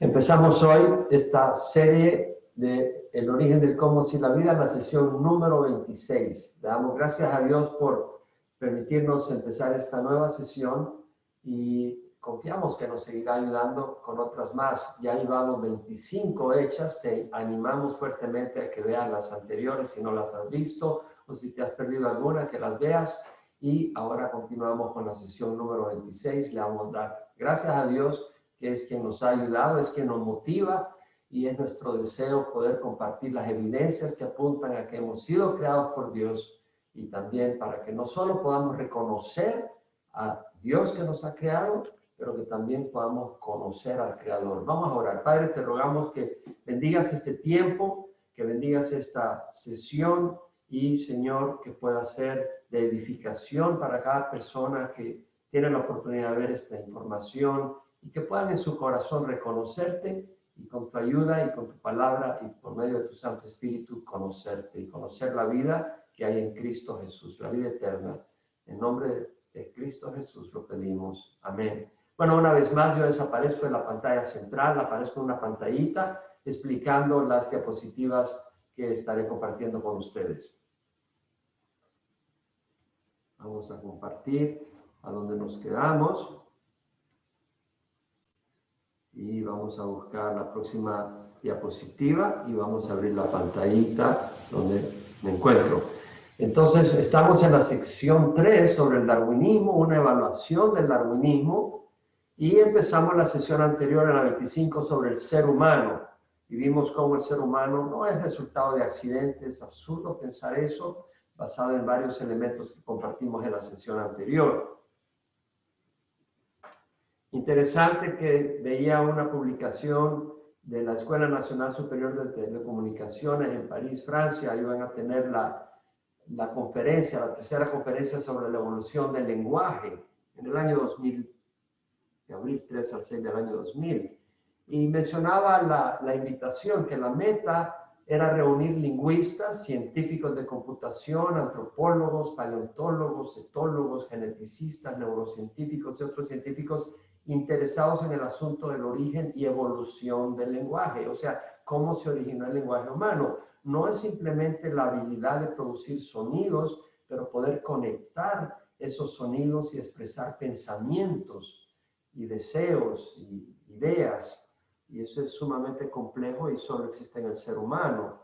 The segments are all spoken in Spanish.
Empezamos hoy esta serie de El origen del cosmos y la vida, la sesión número 26. Le damos gracias a Dios por permitirnos empezar esta nueva sesión y confiamos que nos seguirá ayudando con otras más. Ya llevamos 25 hechas, te animamos fuertemente a que veas las anteriores si no las has visto o si te has perdido alguna, que las veas. Y ahora continuamos con la sesión número 26. Le damos gracias a Dios, que es quien nos ha ayudado, es quien nos motiva y es nuestro deseo poder compartir las evidencias que apuntan a que hemos sido creados por Dios y también para que no solo podamos reconocer a Dios que nos ha creado, pero que también podamos conocer al Creador. Vamos a orar. Padre, te rogamos que bendigas este tiempo, que bendigas esta sesión y, Señor, que pueda ser de edificación para cada persona que tiene la oportunidad de ver esta información y que puedan en su corazón reconocerte y con tu ayuda y con tu palabra y por medio de tu Santo Espíritu conocerte y conocer la vida que hay en Cristo Jesús, la vida eterna. En nombre de Cristo Jesús lo pedimos. Amén. Bueno, una vez más yo desaparezco en la pantalla central, aparezco en una pantallita explicando las diapositivas que estaré compartiendo con ustedes. Vamos a compartir a donde nos quedamos. Y vamos a buscar la próxima diapositiva y vamos a abrir la pantallita donde me encuentro. Entonces, estamos en la sección 3 sobre el darwinismo, una evaluación del darwinismo, y empezamos la sesión anterior en la 25 sobre el ser humano. Y vimos cómo el ser humano no es resultado de accidentes, es absurdo pensar eso, basado en varios elementos que compartimos en la sesión anterior. Interesante que veía una publicación de la Escuela Nacional Superior de Telecomunicaciones en París, Francia. Iban a tener la conferencia, la tercera conferencia sobre la evolución del lenguaje en el año 2000, de abril 3 al 6 del año 2000. Y mencionaba la invitación, que la meta era reunir lingüistas, científicos de computación, antropólogos, paleontólogos, etólogos, geneticistas, neurocientíficos y otros científicos interesados en el asunto del origen y evolución del lenguaje, o sea, cómo se originó el lenguaje humano. No es simplemente la habilidad de producir sonidos, pero poder conectar esos sonidos y expresar pensamientos y deseos y ideas, y eso es sumamente complejo y solo existe en el ser humano.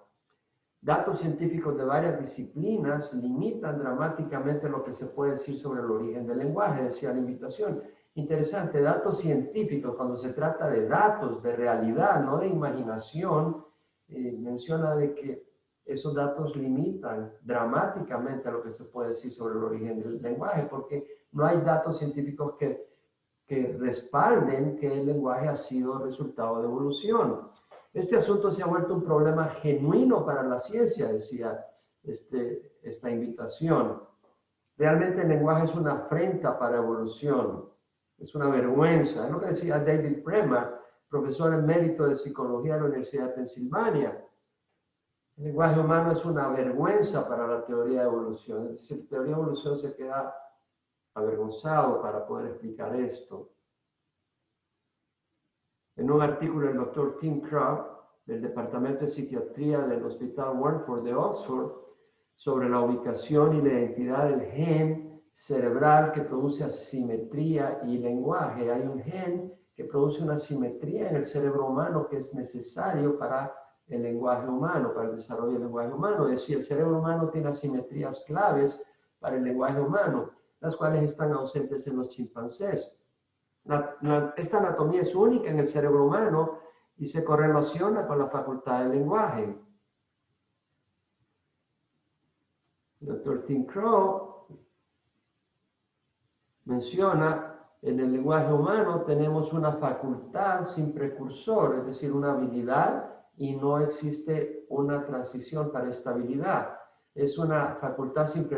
Datos científicos de varias disciplinas limitan dramáticamente lo que se puede decir sobre el origen del lenguaje, decía la invitación. Interesante, datos científicos, cuando se trata de datos, de realidad, no de imaginación, menciona de que esos datos limitan dramáticamente a lo que se puede decir sobre el origen del lenguaje, porque no hay datos científicos que respalden que el lenguaje ha sido resultado de evolución. Este asunto se ha vuelto un problema genuino para la ciencia, decía esta invitación. Realmente el lenguaje es una afrenta para evolución, es una vergüenza. Es lo que decía David Bremer, profesor emérito de psicología de la Universidad de Pensilvania. El lenguaje humano es una vergüenza para la teoría de evolución. Es decir, la teoría de evolución se queda avergonzado para poder explicar esto. En un artículo del doctor Tim Crow, del Departamento de Psiquiatría del Hospital Warneford de Oxford, sobre la ubicación y la identidad del gen cerebral que produce asimetría y lenguaje. Hay un gen que produce una asimetría en el cerebro humano que es necesario para el lenguaje humano, para el desarrollo del lenguaje humano. Es decir, el cerebro humano tiene asimetrías claves para el lenguaje humano, las cuales están ausentes en los chimpancés. Esta anatomía es única en el cerebro humano y se correlaciona con la facultad del lenguaje. El doctor Tim Crow menciona En el lenguaje humano tenemos una facultad sin precursor, es decir, una habilidad, y no existe una transición para esta habilidad. Es una facultad sin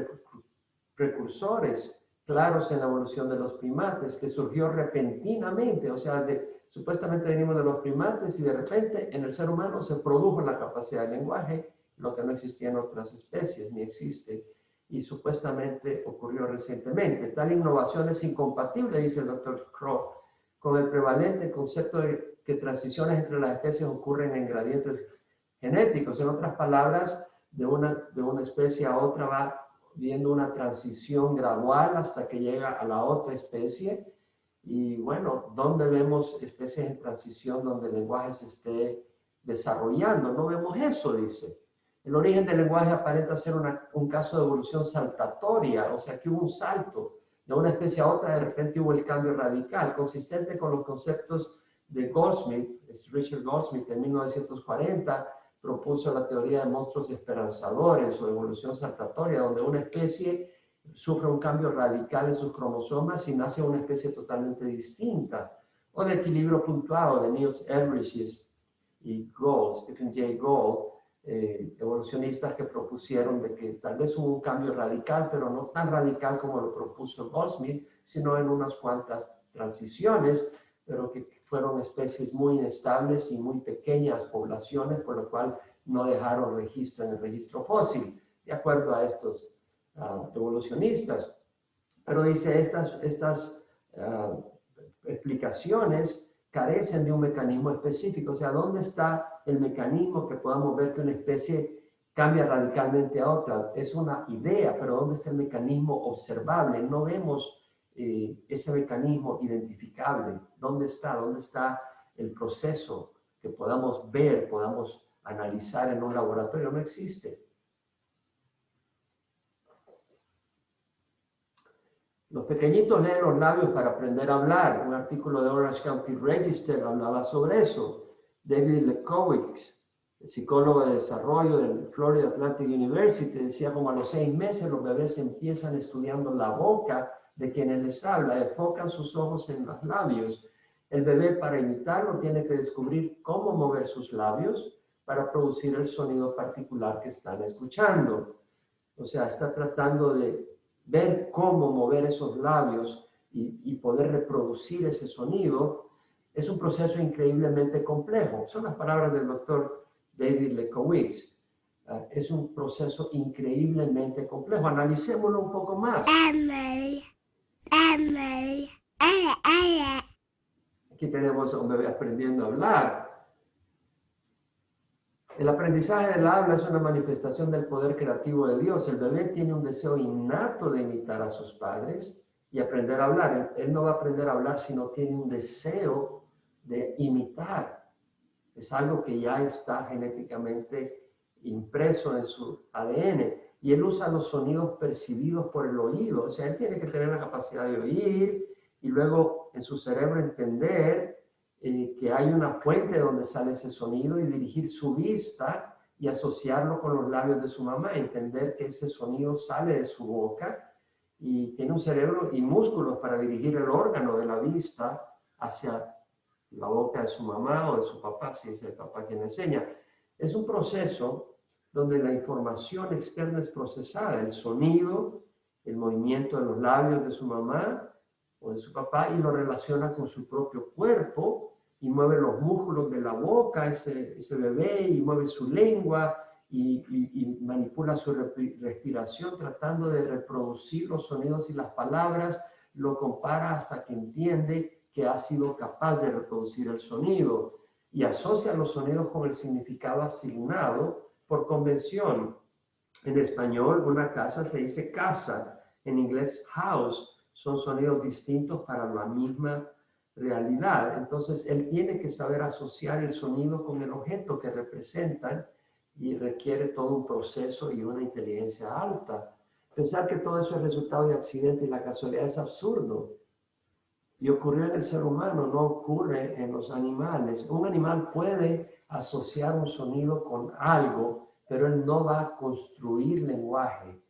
precursores claros en la evolución de los primates, que surgió repentinamente, o sea, supuestamente venimos de los primates y de repente en el ser humano se produjo la capacidad del lenguaje, lo que no existía en otras especies, ni existe, y supuestamente ocurrió recientemente. Tal innovación es incompatible, dice el doctor Crow, con el prevalente concepto de que transiciones entre las especies ocurren en gradientes genéticos. En otras palabras, de una especie a otra va viendo una transición gradual hasta que llega a la otra especie. Y bueno, ¿dónde vemos especies en transición donde el lenguaje se esté desarrollando? No vemos eso, dice. El origen del lenguaje aparenta ser un caso de evolución saltatoria, o sea que hubo un salto de una especie a otra, de repente hubo el cambio radical, consistente con los conceptos de Goldsmith, Richard Goldsmith en 1940, propuso la teoría de monstruos esperanzadores o evolución saltatoria, donde una especie sufre un cambio radical en sus cromosomas y nace una especie totalmente distinta, o de equilibrio puntuado de Niels Ehrlich y Gould, Stephen Jay Gould, evolucionistas que propusieron de que tal vez hubo un cambio radical, pero no tan radical como lo propuso Goldsmith, sino en unas cuantas transiciones, pero que fueron especies muy inestables y muy pequeñas poblaciones, por lo cual no dejaron registro en el registro fósil, de acuerdo a estos evolucionistas. Pero dice, estas explicaciones carecen de un mecanismo específico, o sea, ¿dónde está el mecanismo que podamos ver que una especie cambia radicalmente a otra? Es una idea, pero ¿dónde está el mecanismo observable? No vemos ese mecanismo identificable. ¿Dónde está? ¿Dónde está el proceso que podamos ver, podamos analizar en un laboratorio? No existe. Los pequeñitos leen los labios para aprender a hablar. Un artículo de Orange County Register hablaba sobre eso. David Lekowicz, el psicólogo de desarrollo del Florida Atlantic University, decía como a los 6 meses los bebés empiezan estudiando la boca de quienes les habla, enfocan sus ojos en los labios. El bebé, para imitarlo, tiene que descubrir cómo mover sus labios para producir el sonido particular que están escuchando. O sea, está tratando de ver cómo mover esos labios y poder reproducir ese sonido. Es un proceso increíblemente complejo. Son las palabras del doctor David Lekowicz. Es un proceso increíblemente complejo. Analicémoslo un poco más. Aquí tenemos a un bebé aprendiendo a hablar. El aprendizaje del habla es una manifestación del poder creativo de Dios. El bebé tiene un deseo innato de imitar a sus padres y aprender a hablar. Él no va a aprender a hablar si no tiene un deseo de imitar. Es algo que ya está genéticamente impreso en su ADN. Y él usa los sonidos percibidos por el oído. O sea, él tiene que tener la capacidad de oír y luego en su cerebro entender que hay una fuente donde sale ese sonido y dirigir su vista y asociarlo con los labios de su mamá, entender que ese sonido sale de su boca y tiene un cerebro y músculos para dirigir el órgano de la vista hacia la boca de su mamá o de su papá, si es el papá quien enseña. Es un proceso donde la información externa es procesada, el sonido, el movimiento de los labios de su mamá o de su papá, y lo relaciona con su propio cuerpo y mueve los músculos de la boca, ese bebé, y mueve su lengua y manipula su respiración tratando de reproducir los sonidos y las palabras, lo compara hasta que entiende que ha sido capaz de reproducir el sonido y asocia los sonidos con el significado asignado por convención. En español, una casa se dice casa, en inglés house. Son sonidos distintos para la misma realidad. Entonces, él tiene que saber asociar el sonido con el objeto que representan y requiere todo un proceso y una inteligencia alta. Pensar que todo eso es resultado de accidente y la casualidad es absurdo. Y ocurrió en el ser humano, no ocurre en los animales. Un animal puede asociar un sonido con algo, pero él no va a construir lenguaje.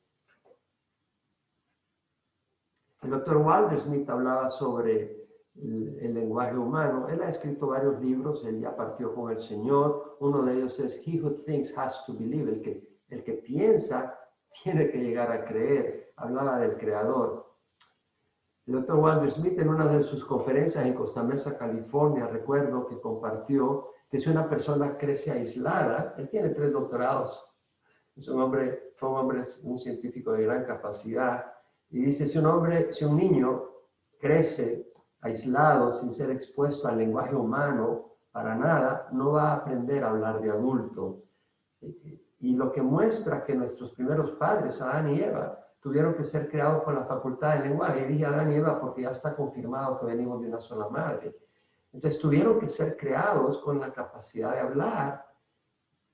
El doctor Walter Smith hablaba sobre el lenguaje humano. Él ha escrito varios libros, él ya partió con el Señor. Uno de ellos es He Who Thinks Has to Believe, el que piensa tiene que llegar a creer. Hablaba del Creador. El doctor Walter Smith en una de sus conferencias en Costa Mesa, California, recuerdo que compartió que si una persona crece aislada, él tiene 3 doctorados, un científico de gran capacidad, y dice, si un niño crece aislado, sin ser expuesto al lenguaje humano, para nada, no va a aprender a hablar de adulto. Y lo que muestra que nuestros primeros padres, Adán y Eva, tuvieron que ser creados con la facultad del lenguaje. Y dije Adán y Eva porque ya está confirmado que venimos de una sola madre. Entonces tuvieron que ser creados con la capacidad de hablar.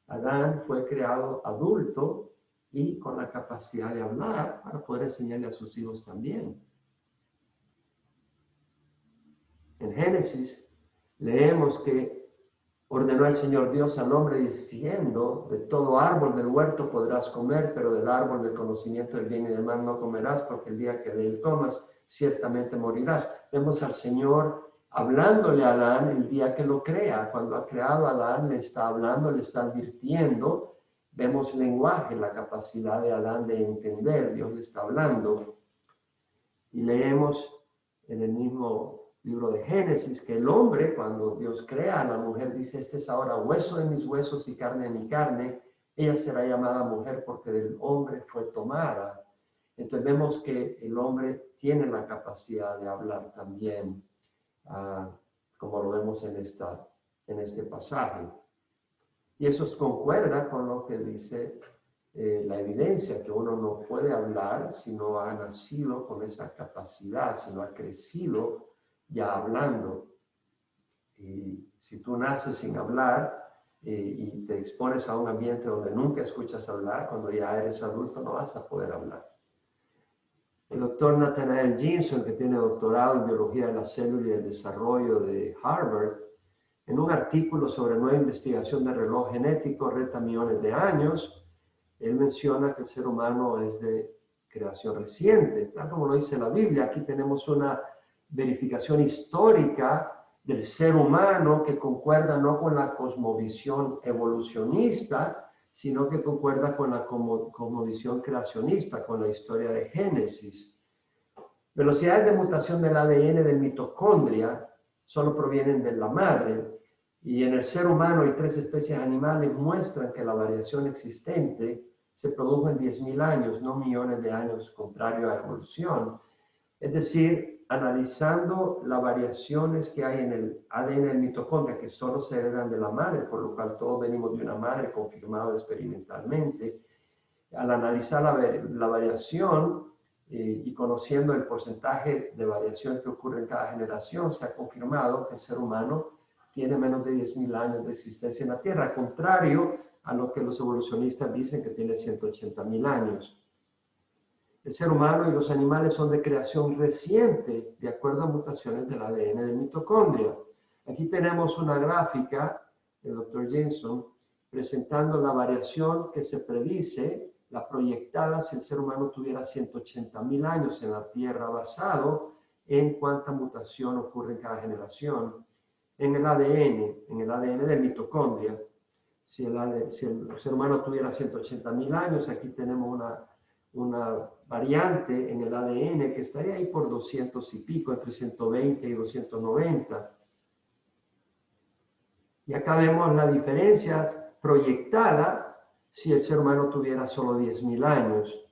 Adán fue creado adulto y con la capacidad de hablar para poder enseñarle a sus hijos también. En Génesis leemos que ordenó el Señor Dios al hombre diciendo, de todo árbol del huerto podrás comer, pero del árbol del conocimiento del bien y del mal no comerás, porque el día que de él comas, ciertamente morirás. Vemos al Señor hablándole a Adán el día que lo crea. Cuando ha creado a Adán, le está hablando, le está advirtiendo. Vemos lenguaje, la capacidad de Adán de entender. Dios le está hablando. Y leemos en el mismo libro de Génesis, que el hombre, cuando Dios crea a la mujer, dice, este es ahora hueso de mis huesos y carne de mi carne, ella será llamada mujer porque del hombre fue tomada. Entonces vemos que el hombre tiene la capacidad de hablar también, como lo vemos en este pasaje. Y eso concuerda con lo que dice la evidencia, que uno no puede hablar si no ha nacido con esa capacidad, si no ha crecido ya hablando. Y si tú naces sin hablar y te expones a un ambiente donde nunca escuchas hablar, cuando ya eres adulto no vas a poder hablar. El doctor Nathanael Jinson, que tiene doctorado en biología de la célula y el desarrollo de Harvard, en un artículo sobre nueva investigación del reloj genético, reta millones de años, él menciona que el ser humano es de creación reciente, tal como lo dice la Biblia. Aquí tenemos una verificación histórica del ser humano que concuerda no con la cosmovisión evolucionista, sino que concuerda con la cosmovisión creacionista, con la historia de Génesis. Velocidades de mutación del ADN de mitocondria solo provienen de la madre, y en el ser humano y 3 especies animales muestran que la variación existente se produjo en 10.000 años, no millones de años, contrario a la evolución. Es decir, analizando las variaciones que hay en el ADN del mitocondria, que solo se heredan de la madre, por lo cual todos venimos de una madre, confirmado experimentalmente. Al analizar la variación y conociendo el porcentaje de variación que ocurre en cada generación, se ha confirmado que el ser humano tiene menos de 10.000 años de existencia en la Tierra, contrario a lo que los evolucionistas dicen que tiene 180.000 años. El ser humano y los animales son de creación reciente, de acuerdo a mutaciones del ADN de mitocondria. Aquí tenemos una gráfica del Dr. Jensen presentando la variación que se predice, la proyectada si el ser humano tuviera 180.000 años en la Tierra, basado en cuánta mutación ocurre en cada generación. En el ADN de mitocondria, si el ser humano tuviera 180.000 años, aquí tenemos una variante en el ADN que estaría ahí por 200 y pico, entre 120 y 290. Y acá vemos las diferencias proyectadas si el ser humano tuviera solo 10.000 años.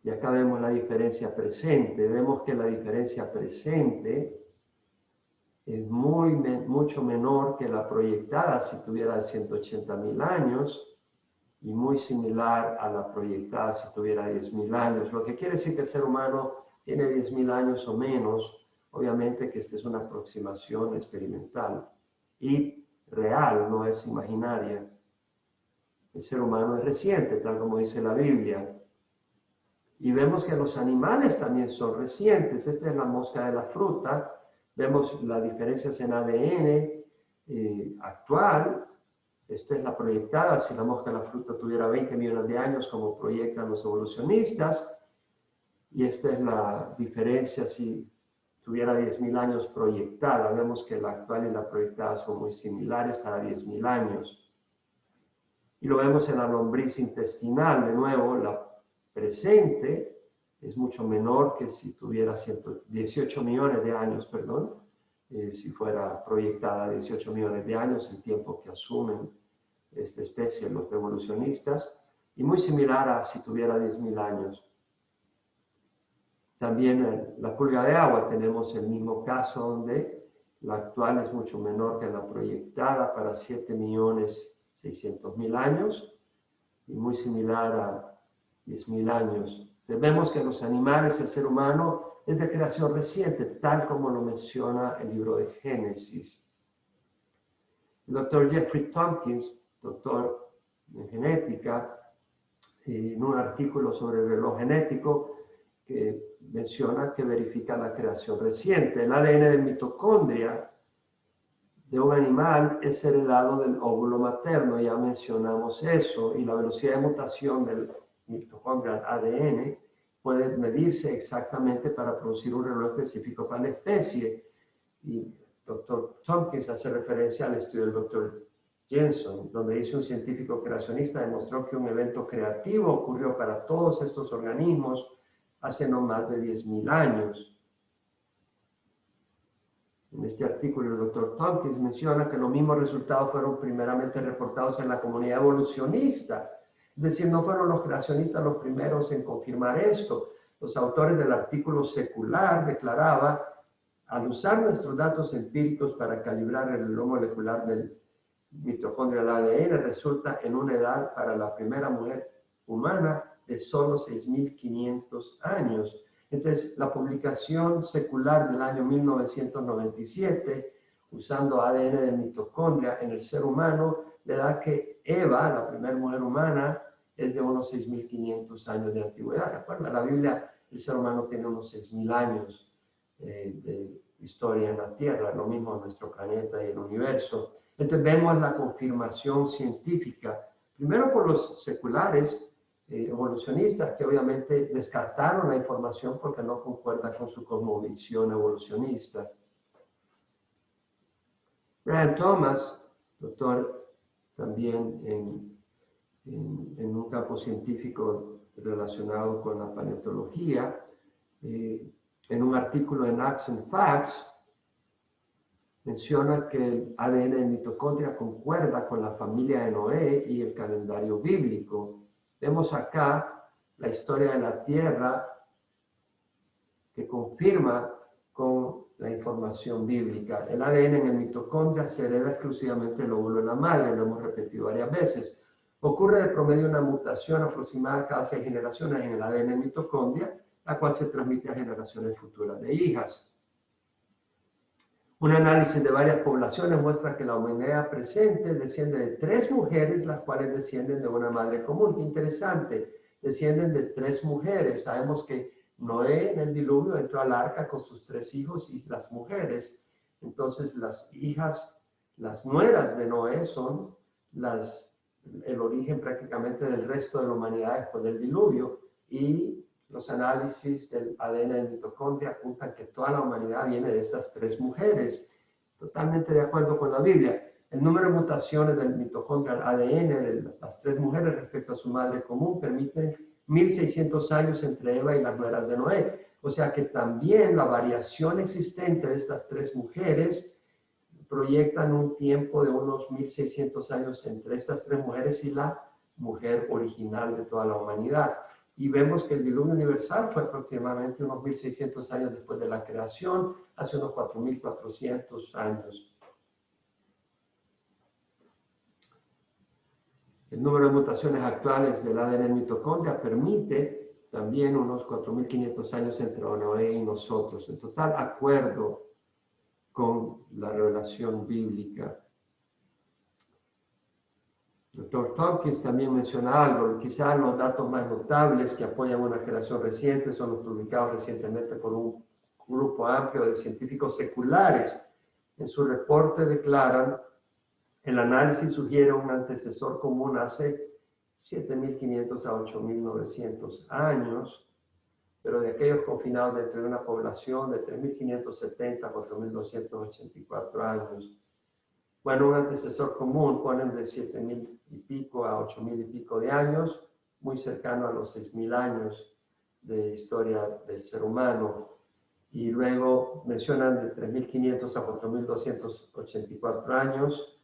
Y acá vemos la diferencia presente. Vemos que la diferencia presente es mucho menor que la proyectada si tuviera 180.000 años y muy similar a la proyectada si tuviera 10.000 años. Lo que quiere decir que el ser humano tiene 10.000 años o menos. Obviamente que esta es una aproximación experimental y real, no es imaginaria. El ser humano es reciente, tal como dice la Biblia. Y vemos que los animales también son recientes. Esta es la mosca de la fruta. Vemos las diferencias en ADN actual. Esta es la proyectada. Si la mosca de la fruta tuviera 20 millones de años, como proyectan los evolucionistas. Y esta es la diferencia si tuviera 10.000 años proyectada. Vemos que la actual y la proyectada son muy similares para 10.000 años. Y lo vemos en la lombriz intestinal. De nuevo, la presente es mucho menor que si tuviera 18 millones de años, perdón, si fuera proyectada 18 millones de años, el tiempo que asumen esta especie los evolucionistas, y muy similar a si tuviera 10.000 años. También en la pulga de agua tenemos el mismo caso donde la actual es mucho menor que la proyectada para 7.600.000 años y muy similar a 10.000 años. Vemos que los animales, el ser humano, es de creación reciente, tal como lo menciona el libro de Génesis. El doctor Jeffrey Tompkins, doctor en genética, en un artículo sobre el reloj genético, que menciona que verifica la creación reciente. El ADN de mitocondria de un animal es heredado del óvulo materno, ya mencionamos eso, y la velocidad de mutación del mitocondria ADN puede medirse exactamente para producir un reloj específico para la especie. Y el doctor Tompkins hace referencia al estudio del doctor Jensen, donde dice un científico creacionista demostró que un evento creativo ocurrió para todos estos organismos hace no más de 10.000 años. En este artículo, el doctor Tompkins menciona que los mismos resultados fueron primeramente reportados en la comunidad evolucionista. Es decir, no fueron los creacionistas los primeros en confirmar esto. Los autores del artículo secular declaraban, al usar nuestros datos empíricos para calibrar el reloj molecular del mitocondria del ADN, resulta en una edad para la primera mujer humana de solo 6.500 años. Entonces, la publicación secular del año 1997, usando ADN de mitocondria en el ser humano, le da que Eva, la primera mujer humana, es de unos 6.500 años de antigüedad. Recuerda, la Biblia, el ser humano tiene unos 6.000 años de historia en la Tierra, lo mismo en nuestro planeta y el universo. Entonces, vemos la confirmación científica, primero por los seculares, evolucionistas, que obviamente descartaron la información porque no concuerda con su cosmovisión evolucionista. Brian Thomas, doctor también en un campo científico relacionado con la paleontología, en un artículo en Action Facts, menciona que el ADN de mitocondria concuerda con la familia de Noé y el calendario bíblico. Vemos acá la historia de la Tierra que confirma con la información bíblica. El ADN en el mitocondria se hereda exclusivamente del óvulo de la madre, lo hemos repetido varias veces. Ocurre de promedio una mutación aproximada cada 6 generaciones en el ADN de mitocondria, la cual se transmite a generaciones futuras de hijas. Un análisis de varias poblaciones muestra que la humanidad presente desciende de 3 mujeres, las cuales descienden de una madre común. Qué interesante, descienden de 3 mujeres. Sabemos que Noé en el diluvio entró al arca con sus 3 hijos y las mujeres. Entonces las hijas, las nueras de Noé son el origen prácticamente del resto de la humanidad después del diluvio. Y los análisis del ADN de mitocondria apuntan que toda la humanidad viene de estas 3 mujeres. Totalmente de acuerdo con la Biblia. El número de mutaciones del mitocondria ADN de las 3 mujeres respecto a su madre común permiten 1.600 años entre Eva y las nueras de Noé. O sea que también la variación existente de estas 3 mujeres proyectan un tiempo de unos 1.600 años entre estas 3 mujeres y la mujer original de toda la humanidad. Y vemos que el diluvio universal fue aproximadamente unos 1.600 años después de la creación, hace unos 4.400 años. El número de mutaciones actuales del ADN mitocondria permite también unos 4.500 años entre Noé y nosotros. En total acuerdo con la revelación bíblica. El doctor Tompkins también menciona algo, quizás los datos más notables que apoyan una creación reciente son los publicados recientemente por un grupo amplio de científicos seculares. En su reporte declaran, el análisis sugiere un antecesor común hace 7.500 a 8.900 años. pero de aquellos confinados dentro de una población de 3.570 a 4.284 años. Bueno, un antecesor común ponen de 7.000 y pico a 8.000 y pico de años, muy cercano a los 6.000 años de historia del ser humano. Y luego mencionan de 3.500 a 4.284 años.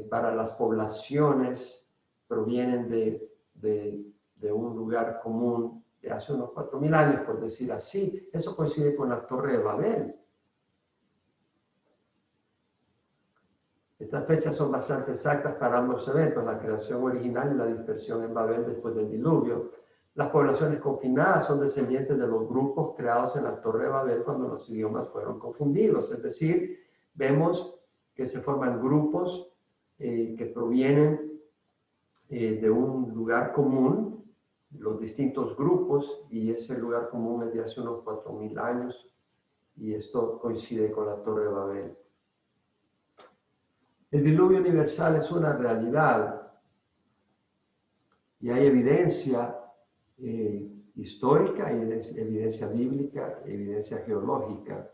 Para las poblaciones provienen de un lugar común de hace unos 4.000 años, por decir así. Eso coincide con la Torre de Babel. Estas fechas son bastante exactas para ambos eventos, la creación original y la dispersión en Babel después del diluvio. Las poblaciones confinadas son descendientes de los grupos creados en la Torre de Babel cuando los idiomas fueron confundidos. Es decir, vemos que se forman grupos que provienen de un lugar común, los distintos grupos, y ese lugar común es de hace unos 4.000 años, y esto coincide con la Torre de Babel. El diluvio universal es una realidad y hay evidencia histórica, evidencia bíblica, evidencia geológica.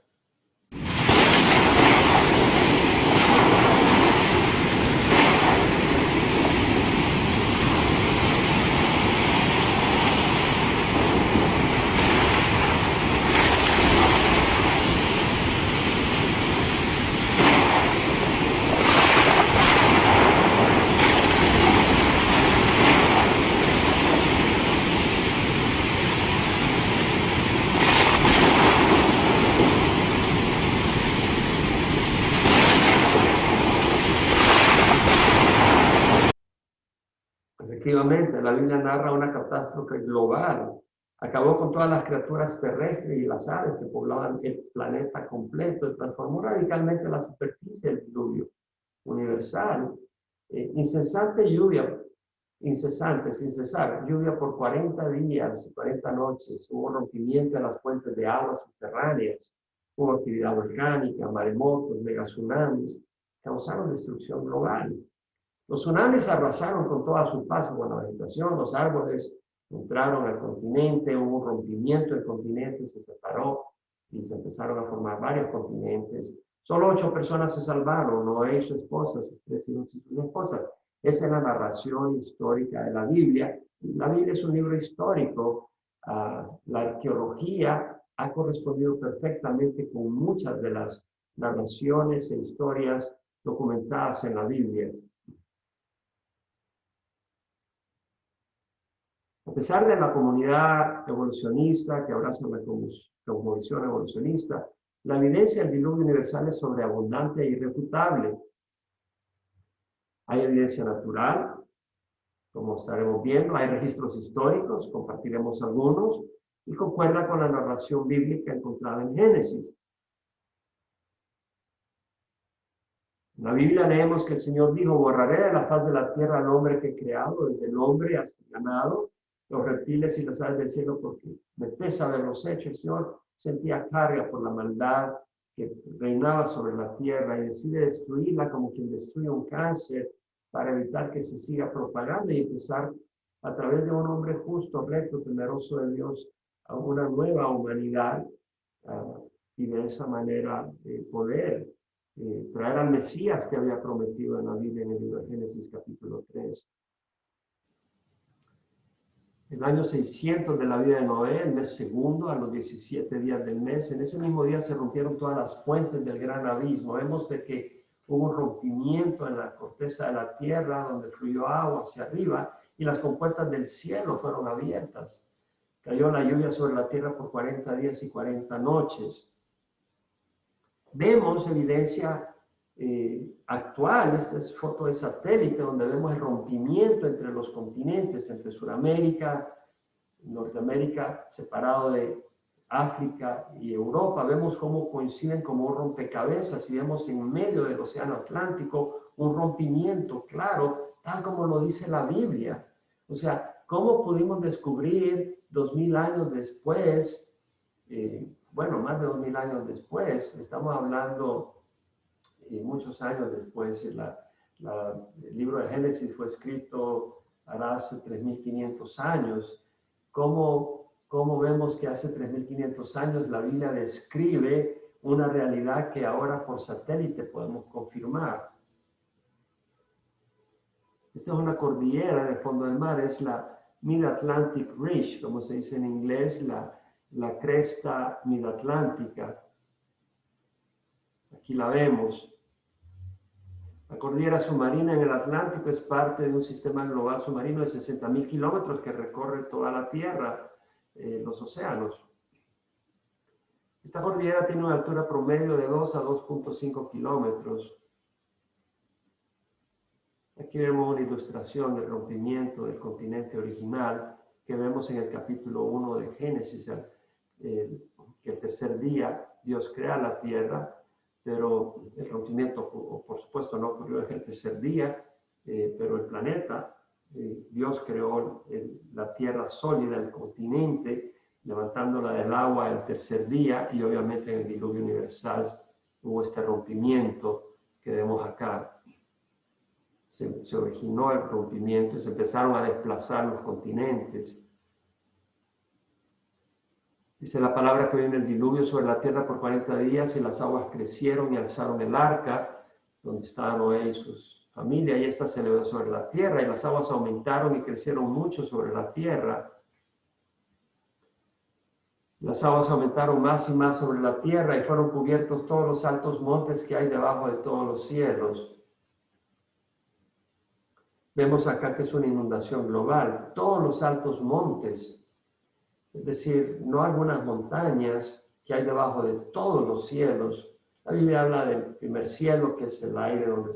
Efectivamente, la Biblia narra una catástrofe global. Acabó con todas las criaturas terrestres y las aves que poblaban el planeta completo y transformó radicalmente la superficie del diluvio universal. Incesante lluvia, incesante, sin cesar, lluvia por 40 días y 40 noches. Hubo rompimiento de las fuentes de aguas subterráneas, hubo actividad volcánica, maremotos, megatsunamis, causaron destrucción global. Los tsunamis arrasaron con toda su paso con la vegetación, los árboles entraron al continente, hubo un rompimiento del continente, se separó y se empezaron a formar varios continentes. Solo 8 personas se salvaron, Noé y su esposa, sus 3 hijos y sus esposas. Esa es la narración histórica de la Biblia. La Biblia es un libro histórico. La arqueología ha correspondido perfectamente con muchas de las narraciones e historias documentadas en la Biblia. A pesar de la comunidad evolucionista que abraza la cosmovisión evolucionista, la evidencia del diluvio universal es sobreabundante e irrefutable. Hay evidencia natural, como estaremos viendo, hay registros históricos, compartiremos algunos, y concuerda con la narración bíblica encontrada en Génesis. En la Biblia leemos que el Señor dijo: borraré de la faz de la tierra al hombre que he creado, desde el hombre hasta el ganado, los reptiles y las aves del cielo, porque me pesa haberlos hecho. El Señor sentía carga por la maldad que reinaba sobre la tierra y decide destruirla como quien destruye un cáncer para evitar que se siga propagando y empezar a través de un hombre justo, recto, temeroso de Dios, a una nueva humanidad y de esa manera poder traer al Mesías que había prometido en la Biblia en el libro de Génesis capítulo 3. El año 600 de la vida de Noé, el mes segundo, a los 17 días del mes, en ese mismo día se rompieron todas las fuentes del gran abismo. Vemos de que hubo un rompimiento en la corteza de la tierra, donde fluyó agua hacia arriba, y las compuertas del cielo fueron abiertas. Cayó la lluvia sobre la tierra por 40 días y 40 noches. Vemos evidencia actual, esta es foto de satélite, donde vemos el rompimiento entre los continentes, entre Sudamérica, Norteamérica, separado de África y Europa. Vemos cómo coinciden como un rompecabezas y vemos en medio del Océano Atlántico un rompimiento claro, tal como lo dice la Biblia. O sea, ¿cómo pudimos descubrir 2000 años después, bueno, más de 2000 años después, estamos hablando muchos años después, el libro de Génesis fue escrito hará hace 3.500 años, cómo cómo vemos que hace 3.500 años la Biblia describe una realidad que ahora por satélite podemos confirmar. Esta es una cordillera en el fondo del mar, es la Mid-Atlantic Ridge, como se dice en inglés, la cresta midatlántica. Aquí la vemos. La cordillera submarina en el Atlántico es parte de un sistema global submarino de 60.000 kilómetros que recorre toda la Tierra, los océanos. Esta cordillera tiene una altura promedio de 2 a 2.5 kilómetros. Aquí vemos una ilustración del rompimiento del continente original que vemos en el capítulo 1 de Génesis, que el tercer día Dios crea la tierra, pero el rompimiento, por supuesto, no ocurrió en el tercer día, pero el planeta, Dios creó la tierra sólida, el continente, levantándola del agua el tercer día, y obviamente en el diluvio universal hubo este rompimiento que vemos acá. Se originó el rompimiento y se empezaron a desplazar los continentes. Dice la palabra que vino el diluvio sobre la tierra por 40 días y las aguas crecieron y alzaron el arca, donde estaba Noé y sus familias, y esta se elevó sobre la tierra, y las aguas aumentaron y crecieron mucho sobre la tierra. Las aguas aumentaron más y más sobre la tierra y fueron cubiertos todos los altos montes que hay debajo de todos los cielos. Vemos acá que es una inundación global. Todos los altos montes, es decir, no algunas montañas que hay debajo de todos los cielos. La Biblia habla del primer cielo, que es el aire donde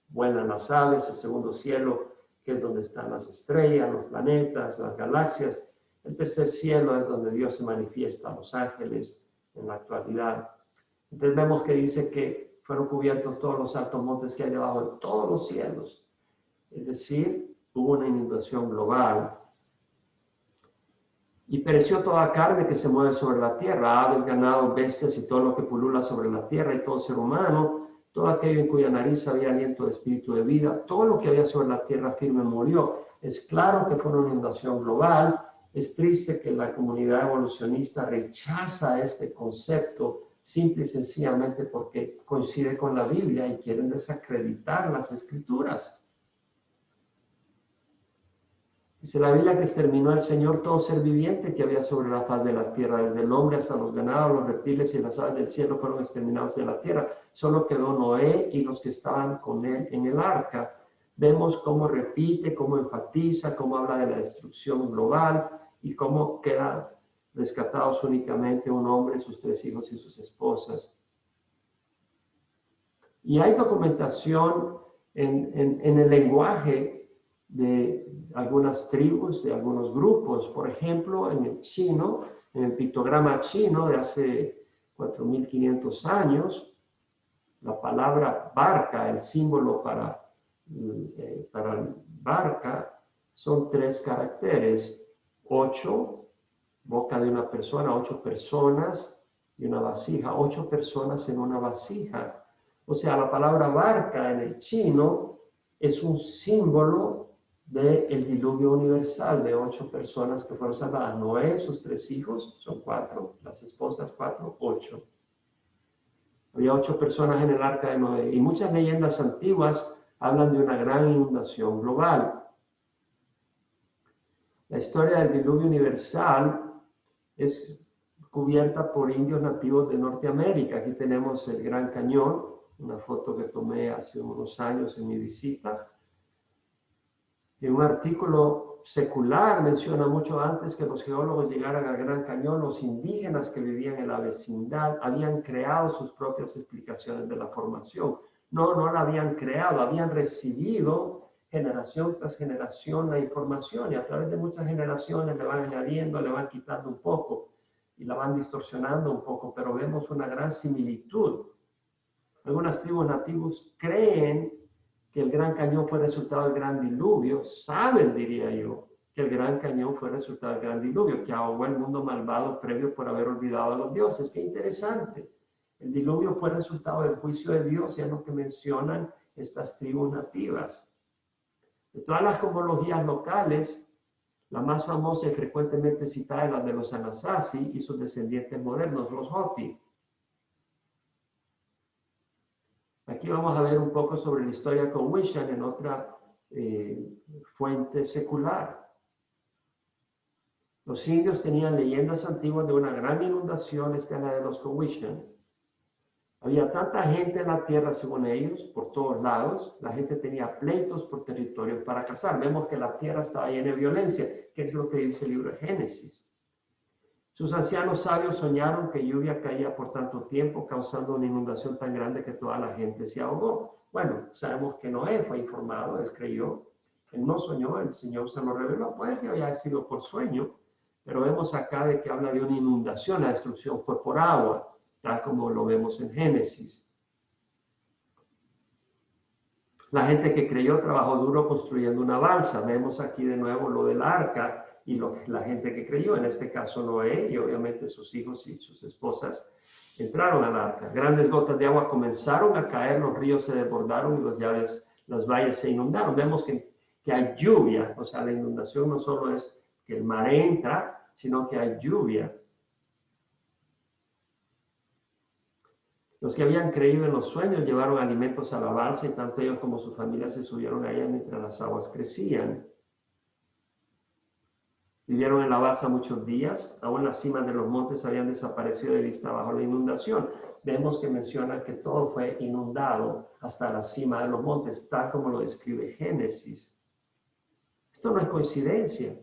vuelan las aves, el segundo cielo, que es donde están las estrellas, los planetas, las galaxias. El tercer cielo es donde Dios se manifiesta a los ángeles en la actualidad. Entonces vemos que dice que fueron cubiertos todos los altos montes que hay debajo de todos los cielos. Es decir, hubo una inundación global. Y pereció toda carne que se mueve sobre la tierra, aves, ganado, bestias y todo lo que pulula sobre la tierra y todo ser humano, todo aquello en cuya nariz había aliento de espíritu de vida, todo lo que había sobre la tierra firme murió. Es claro que fue una inundación global. Es triste que la comunidad evolucionista rechaza este concepto simple y sencillamente porque coincide con la Biblia y quieren desacreditar las escrituras. Dice la Biblia que exterminó el Señor todo ser viviente que había sobre la faz de la tierra, desde el hombre hasta los ganados, los reptiles y las aves del cielo fueron exterminados de la tierra. Solo quedó Noé y los que estaban con él en el arca. Vemos cómo repite, cómo enfatiza, cómo habla de la destrucción global y cómo quedan rescatados únicamente un hombre, sus 3 hijos y sus esposas. Y hay documentación en el lenguaje de algunas tribus, de algunos grupos. Por ejemplo, en el chino, en el pictograma chino de hace 4.500 años, la palabra barca, el símbolo para barca, son 3 caracteres. 8, boca de una persona, 8 personas y una vasija, 8 personas en una vasija. O sea, la palabra barca en el chino es un símbolo del diluvio universal de 8 personas que fueron salvadas. Noé, sus 3 hijos, son 4, las esposas 4, 8. Había 8 personas en el arca de Noé y muchas leyendas antiguas hablan de una gran inundación global. La historia del diluvio universal es cubierta por indios nativos de Norteamérica. Aquí tenemos el Gran Cañón, una foto que tomé hace unos años en mi visita. En un artículo secular menciona mucho antes que los geólogos llegaran al Gran Cañón, los indígenas que vivían en la vecindad habían creado sus propias explicaciones de la formación. No la habían creado, habían recibido generación tras generación la información y a través de muchas generaciones le van añadiendo, le van quitando un poco y la van distorsionando un poco, pero vemos una gran similitud. Algunas tribus nativos creen que el Gran Cañón fue resultado del gran diluvio, saben, diría yo, que el Gran Cañón fue resultado del gran diluvio, que ahogó el mundo malvado previo por haber olvidado a los dioses. Qué interesante. El diluvio fue resultado del juicio de Dios, ya lo que mencionan estas tribus nativas. De todas las cosmologías locales, La más famosa y frecuentemente citada es la de los Anasazi y sus descendientes modernos, los Hopi. Aquí vamos a ver un poco sobre la historia con Wishon en otra fuente secular. Los indios tenían leyendas antiguas de una gran inundación, esta es la de los Cowichan. Había tanta gente en la tierra, según ellos, por todos lados. La gente tenía pleitos por territorios para cazar. Vemos que la tierra estaba llena de violencia, que es lo que dice el libro de Génesis. Sus ancianos sabios soñaron que lluvia caía por tanto tiempo, causando una inundación tan grande que toda la gente se ahogó. Bueno, sabemos que Noé fue informado, él creyó. Él no soñó, el Señor se lo reveló. Puede que haya sido por sueño, pero vemos acá de que habla de una inundación. La destrucción fue por agua, tal como lo vemos en Génesis. La gente que creyó trabajó duro construyendo una balsa. Vemos aquí de nuevo lo del arca y la gente que creyó, en este caso Noé y obviamente sus hijos y sus esposas, entraron al arca. Grandes gotas de agua comenzaron a caer, los ríos se desbordaron y los valles se inundaron. Vemos que hay lluvia, o sea, la inundación no solo es que el mar entra, sino que hay lluvia. Los que habían creído en los sueños llevaron alimentos a la balsa y tanto ellos como sus familias se subieron a ella mientras las aguas crecían. Vivieron en la balsa muchos días, aún las cimas de los montes habían desaparecido de vista bajo la inundación. Vemos que menciona que todo fue inundado hasta la cima de los montes, tal como lo describe Génesis. Esto no es coincidencia.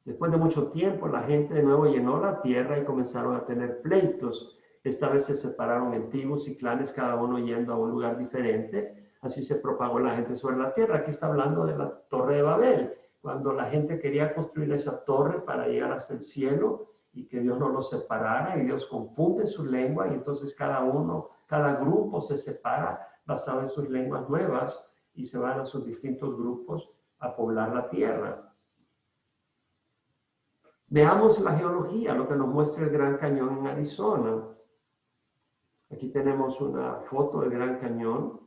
Después de mucho tiempo, la gente de nuevo llenó la tierra y comenzaron a tener pleitos. Esta vez se separaron en tribus y clanes, cada uno yendo a un lugar diferente. Así se propagó la gente sobre la tierra. Aquí está hablando de la Torre de Babel, cuando la gente quería construir esa torre para llegar hasta el cielo y que Dios no los separara, y Dios confunde su lengua y entonces cada grupo se separa basado en sus lenguas nuevas y se van a sus distintos grupos a poblar la tierra. Veamos la geología, lo que nos muestra el Gran Cañón en Arizona. Aquí tenemos una foto del Gran Cañón.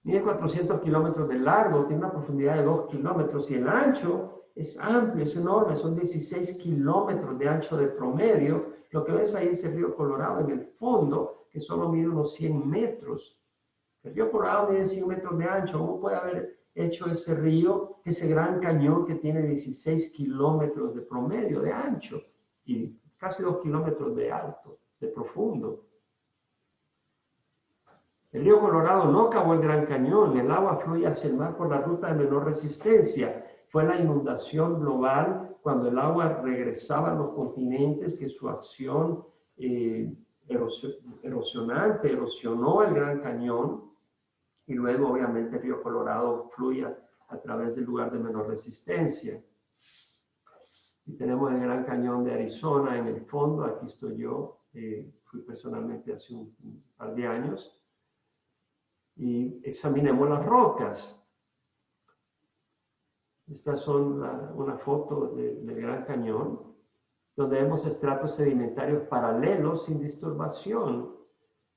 Mide 400 kilómetros de largo, tiene una profundidad de 2 kilómetros y el ancho es amplio, es enorme, son 16 kilómetros de ancho de promedio. Lo que ves ahí es el río Colorado en el fondo, que solo mide unos 100 metros. El río Colorado mide 100 metros de ancho. ¿Cómo puede haber hecho ese río, ese gran cañón que tiene 16 kilómetros de promedio de ancho y casi 2 kilómetros de alto, de profundo? El río Colorado no cavó el Gran Cañón, el agua fluye hacia el mar por la ruta de menor resistencia. Fue la inundación global cuando el agua regresaba a los continentes que su acción erosionante erosionó el Gran Cañón y luego obviamente el río Colorado fluye a través del lugar de menor resistencia. Y tenemos el Gran Cañón de Arizona en el fondo, aquí estoy yo, fui personalmente hace un par de años. Y examinemos las rocas. Estas son una foto del Gran Cañón, donde vemos estratos sedimentarios paralelos sin disturbación.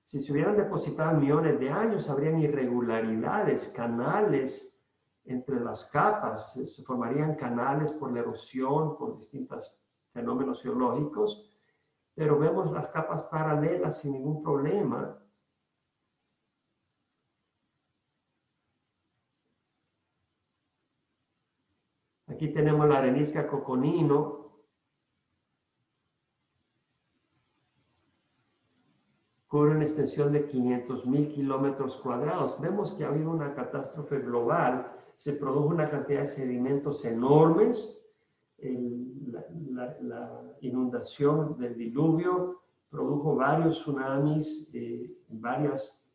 Si se hubieran depositado millones de años, habrían irregularidades, canales entre las capas. Se formarían canales por la erosión, por distintos fenómenos geológicos, pero vemos las capas paralelas sin ningún problema. Aquí tenemos la arenisca Coconino. Cubre una extensión de 500,000 kilómetros cuadrados. Vemos que ha habido una catástrofe global. Se produjo una cantidad de sedimentos enormes. La inundación del diluvio produjo varios tsunamis, varias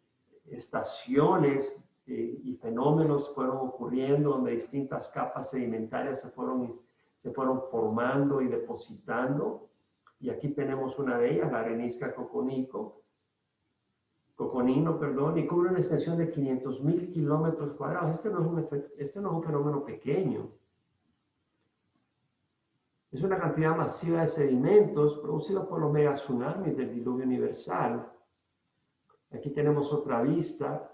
estaciones y fenómenos fueron ocurriendo donde distintas capas sedimentarias se fueron formando y depositando. Y aquí tenemos una de ellas, la arenisca Coconino, y cubre una extensión de 500,000 kilómetros cuadrados. Este no es un fenómeno pequeño. Es una cantidad masiva de sedimentos producidos por los megatsunamis del diluvio universal. Aquí tenemos otra vista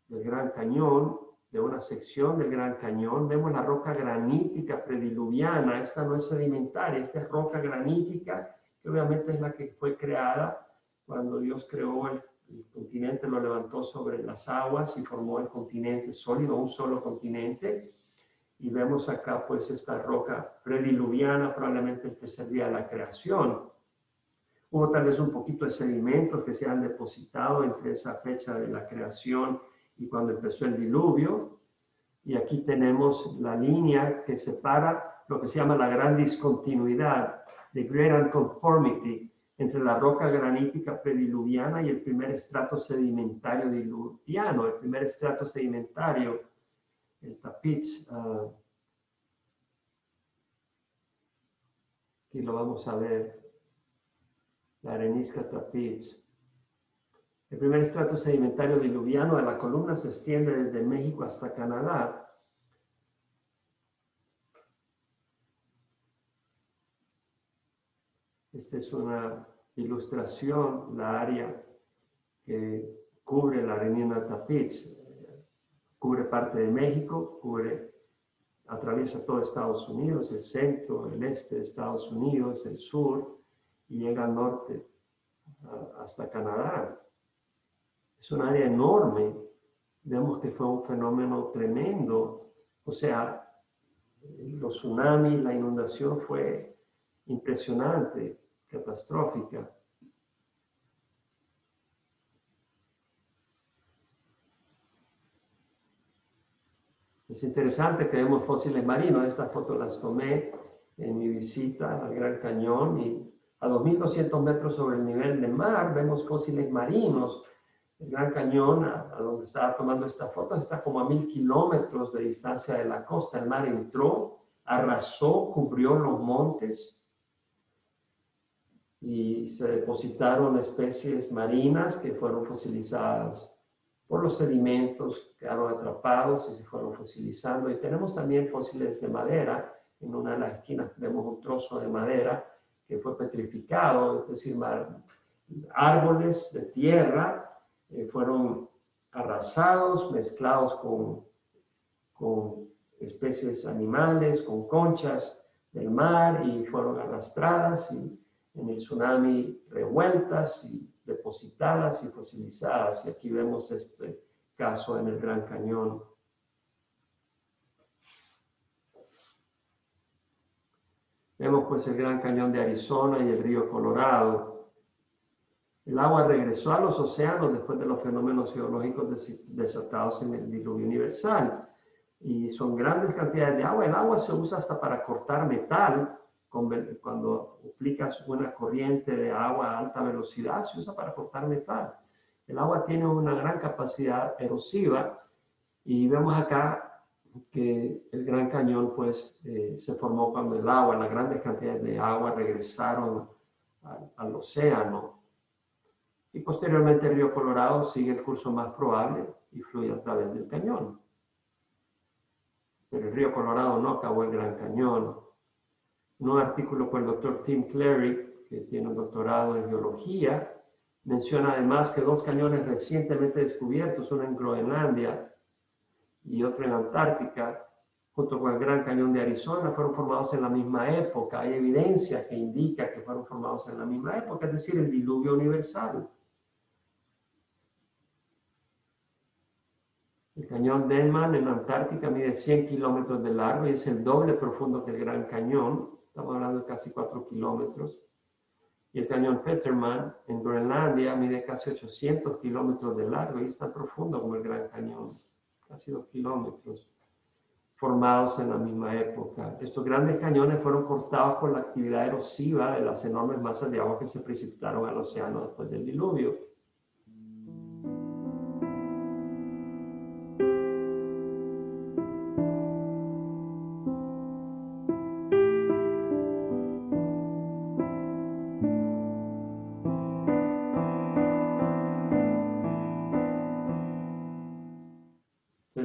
del Gran Cañón. de una sección del Gran Cañón. Vemos la roca granítica prediluviana. Esta no es sedimentaria, esta es roca granítica, que obviamente es la que fue creada cuando Dios creó el continente, lo levantó sobre las aguas y formó el continente sólido, un solo continente. Y vemos acá pues esta roca prediluviana, probablemente el tercer día de la creación. Hubo tal vez un poquito de sedimentos que se han depositado entre esa fecha de la creación y cuando empezó el diluvio. Y aquí tenemos la línea que separa lo que se llama la gran discontinuidad, the great unconformity, entre la roca granítica prediluviana y el primer estrato sedimentario diluviano. El primer estrato sedimentario, el tapiz, aquí lo vamos a ver, la arenisca tapiz. El primer estrato sedimentario diluviano de la columna se extiende desde México hasta Canadá. Esta es una ilustración, la área que cubre la arenina tapiz. Cubre parte de México, atraviesa todo Estados Unidos, el centro, el este de Estados Unidos, el sur, y llega al norte hasta Canadá. Es un área enorme. Vemos que fue un fenómeno tremendo. O sea, los tsunamis, la inundación fue impresionante, catastrófica. Es interesante que vemos fósiles marinos. Estas fotos las tomé en mi visita al Gran Cañón y a 2.200 metros sobre el nivel del mar vemos fósiles marinos. El Gran Cañón, a donde estaba tomando esta foto, está como a 1.000 kilómetros de distancia de la costa. El mar entró, arrasó, cubrió los montes y se depositaron especies marinas que fueron fosilizadas por los sedimentos, quedaron atrapados y se fueron fosilizando. Y tenemos también fósiles de madera. En una de las esquinas vemos un trozo de madera que fue petrificado, es decir, árboles de tierra fueron arrasados, mezclados con especies animales, con conchas del mar y fueron arrastradas y en el tsunami revueltas y depositadas y fosilizadas. Y aquí vemos este caso en el Gran Cañón. Vemos pues el Gran Cañón de Arizona y el río Colorado. El agua regresó a los océanos después de los fenómenos geológicos desatados en el diluvio universal. Y son grandes cantidades de agua. El agua se usa hasta para cortar metal. Cuando aplicas una corriente de agua a alta velocidad, se usa para cortar metal. El agua tiene una gran capacidad erosiva y vemos acá que el Gran Cañón pues se formó cuando el agua, las grandes cantidades de agua regresaron al océano. Y posteriormente el río Colorado sigue el curso más probable y fluye a través del cañón. Pero el río Colorado no acabó el Gran Cañón. En un artículo por el doctor Tim Clary, que tiene un doctorado en geología, menciona además que dos cañones recientemente descubiertos, uno en Groenlandia y otro en Antártica, junto con el Gran Cañón de Arizona, fueron formados en la misma época. Hay evidencia que indica que fueron formados en la misma época, es decir, el diluvio universal. El cañón Denman en Antártica mide 100 kilómetros de largo y es el doble profundo que el Gran Cañón. Estamos hablando de casi 4 kilómetros. Y el cañón Petermann en Groenlandia mide casi 800 kilómetros de largo y es tan profundo como el Gran Cañón, casi 2 kilómetros, formados en la misma época. Estos grandes cañones fueron cortados por la actividad erosiva de las enormes masas de agua que se precipitaron al océano después del diluvio.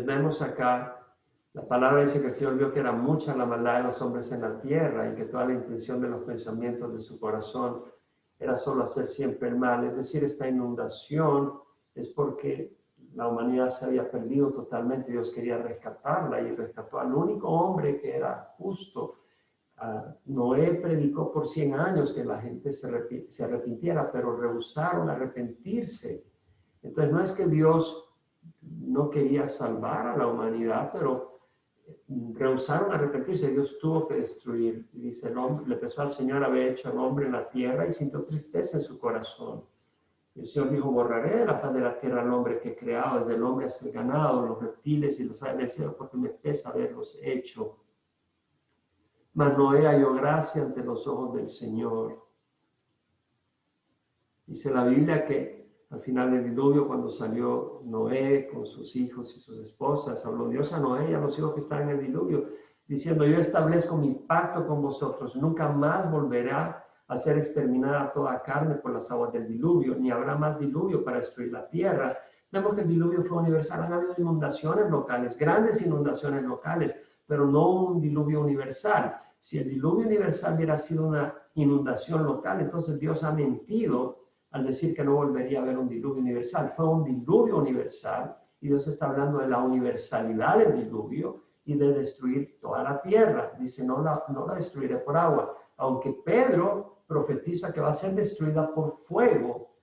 Vemos acá, la palabra dice que el Señor vio que era mucha la maldad de los hombres en la tierra y que toda la intención de los pensamientos de su corazón era solo hacer siempre el mal. Es decir, esta inundación es porque la humanidad se había perdido totalmente. Dios quería rescatarla y rescató al único hombre que era justo. Noé predicó por 100 años que la gente se arrepintiera, pero rehusaron arrepentirse. Entonces no es que Dios no quería salvar a la humanidad, pero rehusaron arrepentirse. Dios tuvo que destruir. Y dice, el hombre, le pesó al Señor haber hecho al hombre en la tierra y sintió tristeza en su corazón. El Señor dijo, borraré de la faz de la tierra al hombre que he creado, desde el hombre hasta el ganado, los reptiles y las aves del cielo, porque me pesa haberlos hecho. Mas Noé halló gracia ante los ojos del Señor. Dice la Biblia que al final del diluvio, cuando salió Noé con sus hijos y sus esposas, habló Dios a Noé y a los hijos que estaban en el diluvio, diciendo, yo establezco mi pacto con vosotros, nunca más volverá a ser exterminada toda carne por las aguas del diluvio, ni habrá más diluvio para destruir la tierra. Vemos que el diluvio fue universal, han habido inundaciones locales, grandes inundaciones locales, pero no un diluvio universal. Si el diluvio universal hubiera sido una inundación local, entonces Dios ha mentido al decir que no volvería a haber un diluvio universal. Fue un diluvio universal y Dios está hablando de la universalidad del diluvio y de destruir toda la tierra. Dice, no la destruiré por agua, aunque Pedro profetiza que va a ser destruida por fuego,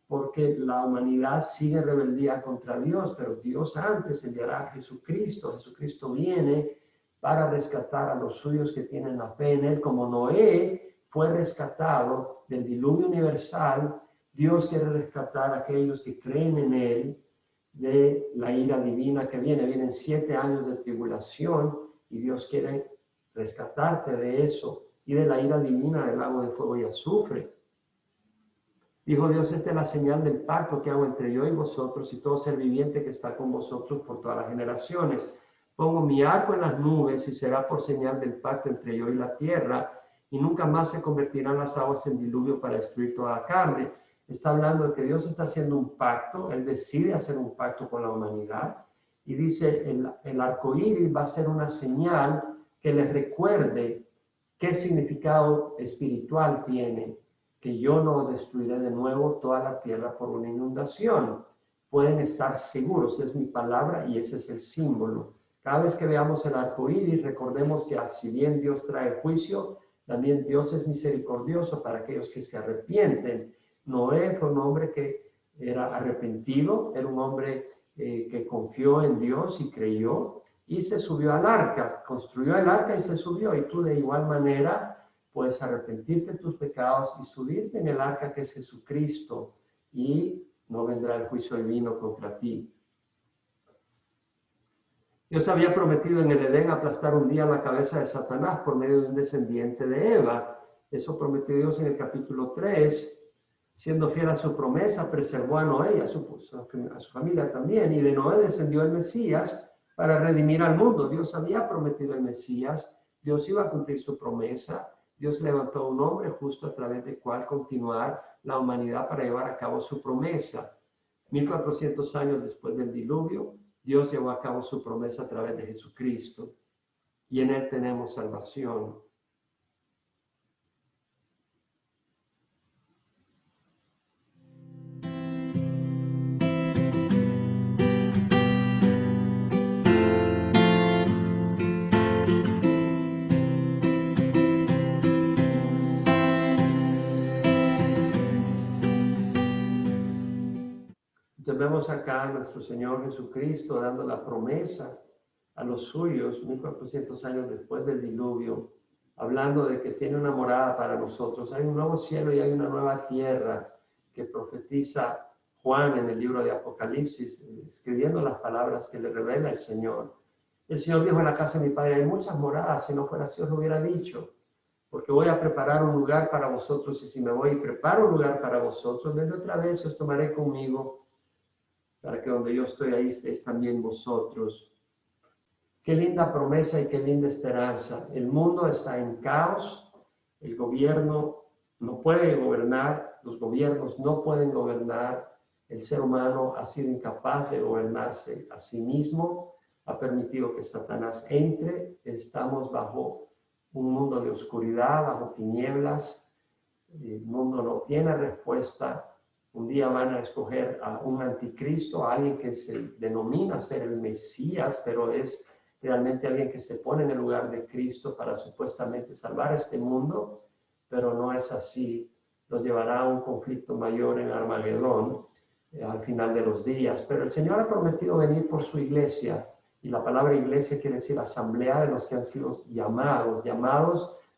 porque la humanidad sigue en rebeldía contra Dios, pero Dios antes enviará a Jesucristo. Jesucristo viene para rescatar a los suyos que tienen la fe en Él, como Noé fue rescatado del diluvio universal. Dios quiere rescatar a aquellos que creen en Él de la ira divina que viene. Vienen 7 años de tribulación y Dios quiere rescatarte de eso y de la ira divina del lago de fuego y azufre. Dijo Dios, esta es la señal del pacto que hago entre yo y vosotros y todo ser viviente que está con vosotros por todas las generaciones. Pongo mi arco en las nubes y será por señal del pacto entre yo y la tierra, y nunca más se convertirán las aguas en diluvio para destruir toda la carne. Está hablando de que Dios está haciendo un pacto, Él decide hacer un pacto con la humanidad, y dice, el arco iris va a ser una señal que les recuerde qué significado espiritual tiene, que yo no destruiré de nuevo toda la tierra por una inundación. Pueden estar seguros, es mi palabra y ese es el símbolo. Cada vez que veamos el arco iris, recordemos que si bien Dios trae juicio, también Dios es misericordioso para aquellos que se arrepienten. Noé fue un hombre que era arrepentido, era un hombre que confió en Dios y creyó, y se subió al arca, construyó el arca y se subió. Y tú de igual manera puedes arrepentirte de tus pecados y subirte en el arca que es Jesucristo, y no vendrá el juicio divino contra ti. Dios había prometido en el Edén aplastar un día la cabeza de Satanás por medio de un descendiente de Eva. Eso prometió Dios en el capítulo 3. Siendo fiel a su promesa, preservó a Noé y a su familia también. Y de Noé descendió el Mesías para redimir al mundo. Dios había prometido el Mesías. Dios iba a cumplir su promesa. Dios levantó a un hombre justo a través del cual continuar la humanidad para llevar a cabo su promesa. 1400 años después del diluvio, Dios llevó a cabo su promesa a través de Jesucristo, y en Él tenemos salvación. Entonces vemos acá a nuestro Señor Jesucristo dando la promesa a los suyos 1400 años después del diluvio, hablando de que tiene una morada para nosotros. Hay un nuevo cielo y hay una nueva tierra que profetiza Juan en el libro de Apocalipsis, escribiendo las palabras que le revela el Señor. El Señor dijo, en la casa de mi Padre hay muchas moradas, si no fuera así os lo hubiera dicho, porque voy a preparar un lugar para vosotros, y si me voy y preparo un lugar para vosotros, vendré otra vez y os tomaré conmigo, para que donde yo estoy, ahí estéis también vosotros. Qué linda promesa y qué linda esperanza. El mundo está en caos, el gobierno no puede gobernar, los gobiernos no pueden gobernar, el ser humano ha sido incapaz de gobernarse a sí mismo, ha permitido que Satanás entre, estamos bajo un mundo de oscuridad, bajo tinieblas, el mundo no tiene respuesta. Un día van a escoger a un anticristo, a alguien que se denomina ser el Mesías, pero es realmente alguien que se pone en el lugar de Cristo para supuestamente salvar este mundo, pero no es así. Los llevará a un conflicto mayor en Armagedón al final de los días. Pero el Señor ha prometido venir por su iglesia, y la palabra iglesia quiere decir asamblea de los que han sido llamados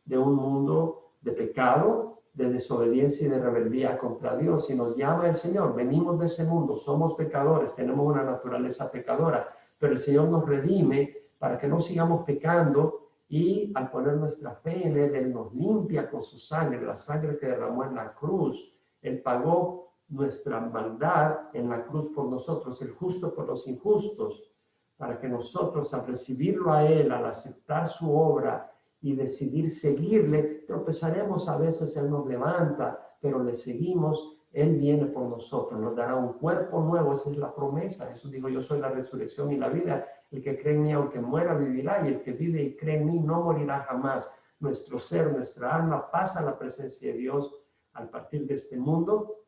de un mundo de pecado, de desobediencia y de rebeldía contra Dios. Y nos llama el Señor, venimos de ese mundo, somos pecadores, tenemos una naturaleza pecadora, pero el Señor nos redime para que no sigamos pecando, y al poner nuestra fe en Él, Él nos limpia con su sangre, la sangre que derramó en la cruz. Él pagó nuestra maldad en la cruz por nosotros, el justo por los injustos, para que nosotros, al recibirlo a Él, al aceptar su obra y decidir seguirle, tropezaremos a veces, Él nos levanta, pero le seguimos. Él viene por nosotros, nos dará un cuerpo nuevo. Esa es la promesa. Jesús dijo: yo soy la resurrección y la vida. El que cree en mí, aunque muera, vivirá, y el que vive y cree en mí no morirá jamás. Nuestro ser, nuestra alma pasa a la presencia de Dios al partir de este mundo.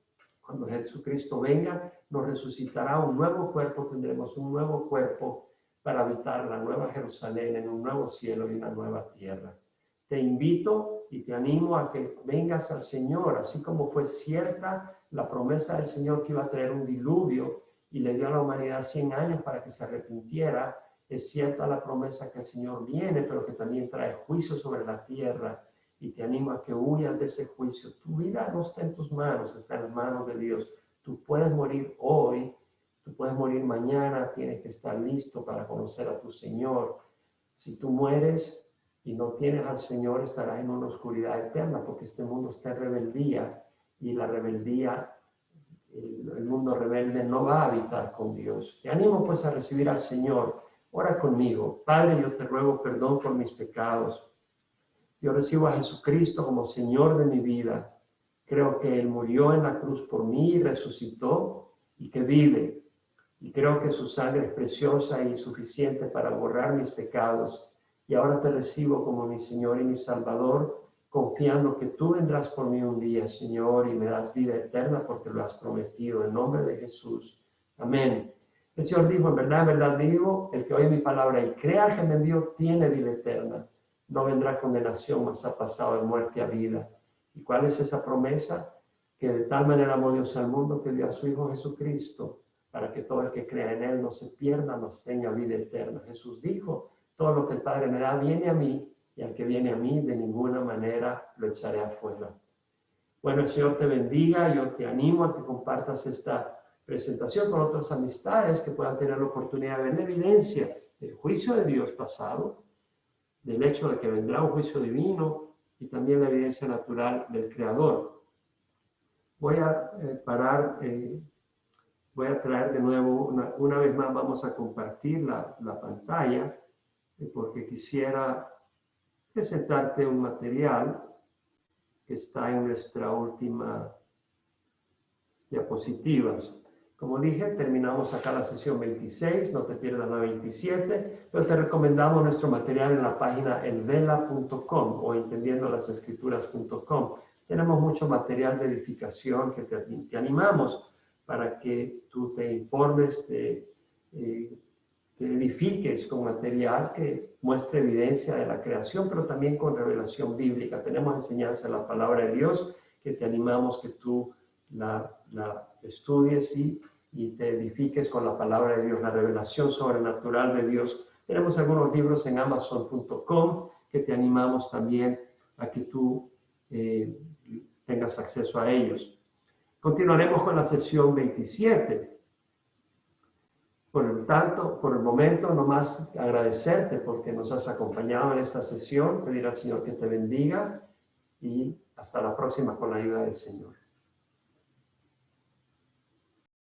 Cuando Jesucristo venga, nos resucitará un nuevo cuerpo, tendremos un nuevo cuerpo para habitar la nueva Jerusalén, en un nuevo cielo y una nueva tierra. Te invito y te animo a que vengas al Señor, así como fue cierta la promesa del Señor que iba a traer un diluvio y le dio a la humanidad 100 años para que se arrepintiera. Es cierta la promesa que el Señor viene, pero que también trae juicio sobre la tierra, y te animo a que huyas de ese juicio. Tu vida no está en tus manos, está en las manos de Dios. Tú puedes morir hoy, tú puedes morir mañana, tienes que estar listo para conocer a tu Señor. Si tú mueres y no tienes al Señor, estarás en una oscuridad eterna, porque este mundo está en rebeldía, y la rebeldía, el mundo rebelde no va a habitar con Dios. Te animo pues a recibir al Señor. Ora conmigo. Padre, yo te ruego perdón por mis pecados. Yo recibo a Jesucristo como Señor de mi vida. Creo que Él murió en la cruz por mí y resucitó, y que vive. Y creo que su sangre es preciosa y suficiente para borrar mis pecados. Y ahora te recibo como mi Señor y mi Salvador, confiando que tú vendrás por mí un día, Señor, y me das vida eterna porque lo has prometido. En nombre de Jesús. Amén. El Señor dijo: en verdad digo, el que oye mi palabra y crea al que me envió tiene vida eterna. No vendrá condenación, mas ha pasado de muerte a vida. ¿Y cuál es esa promesa? Que de tal manera amó Dios al mundo que dio a su Hijo Jesucristo, para que todo el que crea en Él no se pierda, mas tenga vida eterna. Jesús dijo: todo lo que el Padre me da viene a mí, y al que viene a mí de ninguna manera lo echaré afuera. Bueno, el Señor te bendiga. Yo te animo a que compartas esta presentación con otras amistades que puedan tener la oportunidad de ver la evidencia del juicio de Dios pasado, del hecho de que vendrá un juicio divino, y también la evidencia natural del Creador. Voy a voy a traer de nuevo, una vez más vamos a compartir la pantalla, porque quisiera presentarte un material que está en nuestra última diapositivas. Como dije, terminamos acá la sesión 26, no te pierdas la 27, pero te recomendamos nuestro material en la página elvela.com o entendiendolasescrituras.com. Tenemos mucho material de edificación que te animamos para que tú te informes, te edifiques con material que muestre evidencia de la creación, pero también con revelación bíblica. Tenemos enseñanza de la palabra de Dios que te animamos que tú la estudies y te edifiques con la palabra de Dios, la revelación sobrenatural de Dios. Tenemos algunos libros en Amazon.com que te animamos también a que tú tengas acceso a ellos. Continuaremos con la sesión 27. Por el momento, nomás agradecerte porque nos has acompañado en esta sesión, pedir al Señor que te bendiga, y hasta la próxima con la ayuda del Señor.